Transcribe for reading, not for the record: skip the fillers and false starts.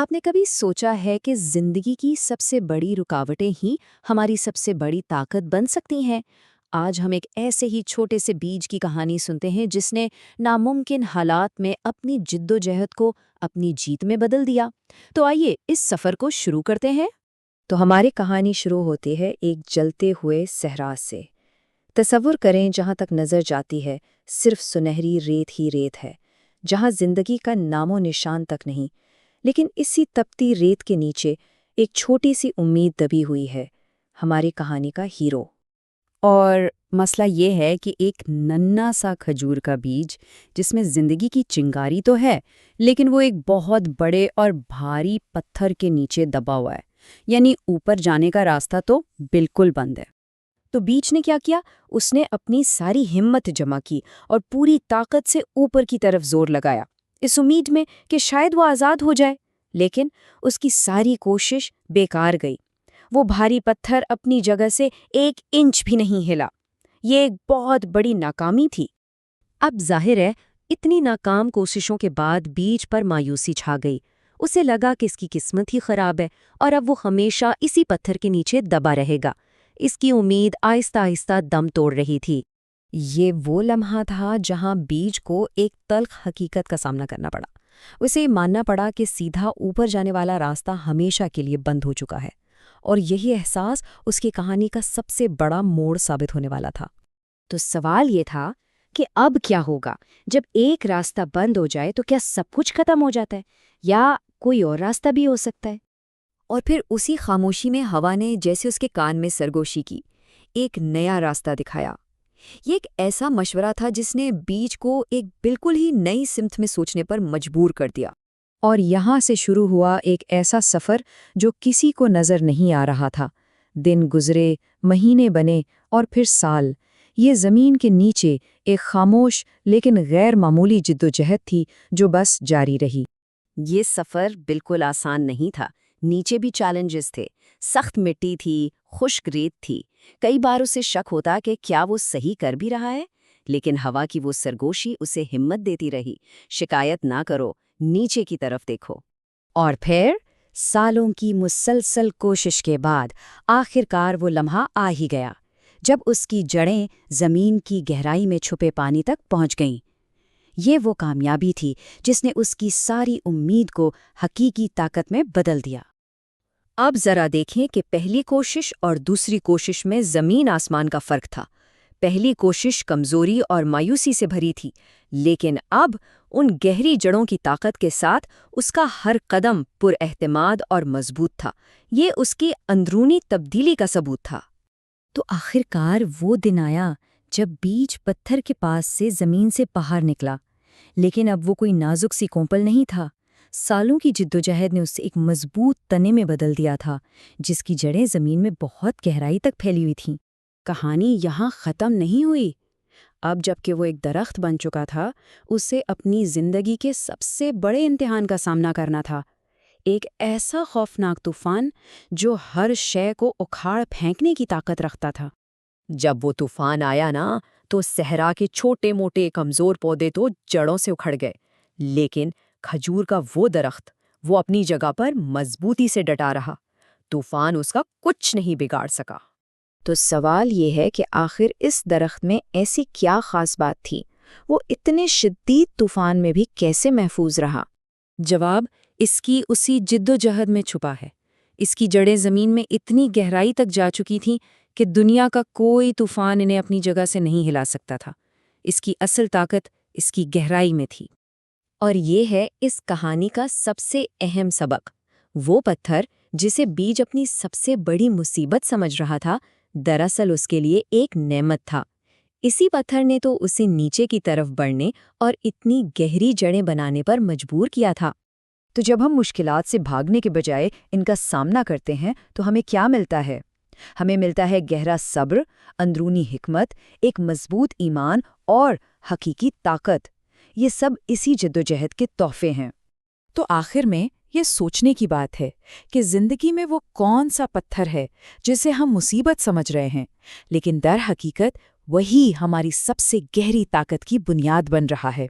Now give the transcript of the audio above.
आपने कभी सोचा है कि जिंदगी की सबसे बड़ी रुकावटें ही हमारी सबसे बड़ी ताकत बन सकती हैं? आज हम एक ऐसे ही छोटे से बीज की कहानी सुनते हैं जिसने नामुमकिन हालात में अपनी जिद्दोजहद को अपनी जीत में बदल दिया। तो आइए इस सफर को शुरू करते हैं। तो हमारी कहानी शुरू होती है एक जलते हुए सहरा से। तसव्वुर करें जहाँ तक नजर जाती है सिर्फ सुनहरी रेत ही रेत है, जहाँ जिंदगी का नामो निशान तक नहीं। लेकिन इसी तपती रेत के नीचे एक छोटी सी उम्मीद दबी हुई है, हमारी कहानी का हीरो। और मसला ये है कि एक नन्हा सा खजूर का बीज जिसमें जिंदगी की चिंगारी तो है, लेकिन वो एक बहुत बड़े और भारी पत्थर के नीचे दबा हुआ है। यानी ऊपर जाने का रास्ता तो बिल्कुल बंद है। तो बीज ने क्या किया? उसने अपनी सारी हिम्मत जमा की और पूरी ताकत से ऊपर की तरफ जोर लगाया, इस उम्मीद में कि शायद वो आज़ाद हो जाए। लेकिन उसकी सारी कोशिश बेकार गई। वो भारी पत्थर अपनी जगह से 1 इंच भी नहीं हिला। ये एक बहुत बड़ी नाकामी थी। अब जाहिर है, इतनी नाकाम कोशिशों के बाद बीज पर मायूसी छा गई। उसे लगा कि इसकी किस्मत ही खराब है और अब वो हमेशा इसी पत्थर के नीचे दबा रहेगा। इसकी उम्मीद आहिस्ता आहिस्ता दम तोड़ रही थी। ये वो लम्हा था जहां बीज को एक तल्ख हकीकत का सामना करना पड़ा। उसे मानना पड़ा कि सीधा ऊपर जाने वाला रास्ता हमेशा के लिए बंद हो चुका है, और यही एहसास उसकी कहानी का सबसे बड़ा मोड़ साबित होने वाला था। तो सवाल ये था कि अब क्या होगा? जब एक रास्ता बंद हो जाए तो क्या सब कुछ खत्म हो जाता है, या कोई और रास्ता भी हो सकता है? और फिर उसी खामोशी में हवा ने जैसे उसके कान में सरगोशी की, एक नया रास्ता दिखाया। ये एक ऐसा मशवरा था जिसने बीज को एक बिल्कुल ही नई सिमत में सोचने पर मजबूर कर दिया। और यहाँ से शुरू हुआ एक ऐसा सफ़र जो किसी को नज़र नहीं आ रहा था। दिन गुजरे, महीने बने और फिर साल। ये ज़मीन के नीचे एक खामोश लेकिन गैर मामूली जिद्दोजहद थी जो बस जारी रही। ये सफ़र बिल्कुल आसान नहीं था। नीचे भी चैलेंजेस थे। सख्त मिट्टी थी, खुश्क रेत थी। कई बार उसे शक होता कि क्या वो सही कर भी रहा है, लेकिन हवा की वो सरगोशी उसे हिम्मत देती रही। शिकायत ना करो, नीचे की तरफ देखो। और फिर सालों की मुसलसल कोशिश के बाद आखिरकार वो लम्हा आ ही गया, जब उसकी जड़ें जमीन की गहराई में छुपे पानी तक पहुंच गईं। ये वो कामयाबी थी जिसने उसकी सारी उम्मीद को हकीकी ताकत में बदल दिया। अब जरा देखें कि पहली कोशिश और दूसरी कोशिश में जमीन आसमान का फर्क था। पहली कोशिश कमजोरी और मायूसी से भरी थी, लेकिन अब उन गहरी जड़ों की ताकत के साथ उसका हर कदम पुरएहतमाद और मजबूत था। ये उसकी अंदरूनी तब्दीली का सबूत था। तो आखिरकार वो दिन आया जब बीज पत्थर के पास से जमीन से बाहर निकला। लेकिन अब वो कोई नाजुक सी कोंपल नहीं था। सालों की जिद्दोजहद ने उसे एक मजबूत तने में बदल दिया था, जिसकी जड़ें जमीन में बहुत गहराई तक फैली हुई थीं। कहानी यहाँ ख़त्म नहीं हुई। अब जबकि वो एक दरख्त बन चुका था, उसे अपनी जिंदगी के सबसे बड़े इम्तिहान का सामना करना था। एक ऐसा खौफनाक तूफान जो हर शय को उखाड़ फेंकने की ताकत रखता था। जब वो तूफान आया ना, तो सहरा के छोटे मोटे कमजोर पौधे तो जड़ों से उखड़ गए, लेकिन खजूर का वो दरख्त, वो अपनी जगह पर मजबूती से डटा रहा। तूफान उसका कुछ नहीं बिगाड़ सका। तो सवाल ये है कि आखिर इस दरख्त में ऐसी क्या खास बात थी? वो इतने शिद्दत तूफान में भी कैसे महफूज रहा? जवाब इसकी उसी जिद्दोजहद में छुपा है। इसकी जड़ें ज़मीन में इतनी गहराई तक जा चुकी थीं कि दुनिया का कोई तूफान इन्हें अपनी जगह से नहीं हिला सकता था। इसकी असल ताकत इसकी गहराई में थी। और ये है इस कहानी का सबसे अहम सबक। वो पत्थर जिसे बीज अपनी सबसे बड़ी मुसीबत समझ रहा था, दरअसल उसके लिए एक नेमत था। इसी पत्थर ने तो उसे नीचे की तरफ बढ़ने और इतनी गहरी जड़ें बनाने पर मजबूर किया था। तो जब हम मुश्किलात से भागने के बजाय इनका सामना करते हैं तो हमें क्या मिलता है? हमें मिलता है गहरा सब्र, अंदरूनी हिकमत, एक मजबूत ईमान और हकीकी ताकत। ये सब इसी जद्दोजहद के तोहफे हैं। तो आखिर में ये सोचने की बात है कि जिंदगी में वो कौन सा पत्थर है जिसे हम मुसीबत समझ रहे हैं, लेकिन दर हकीकत वही हमारी सबसे गहरी ताकत की बुनियाद बन रहा है।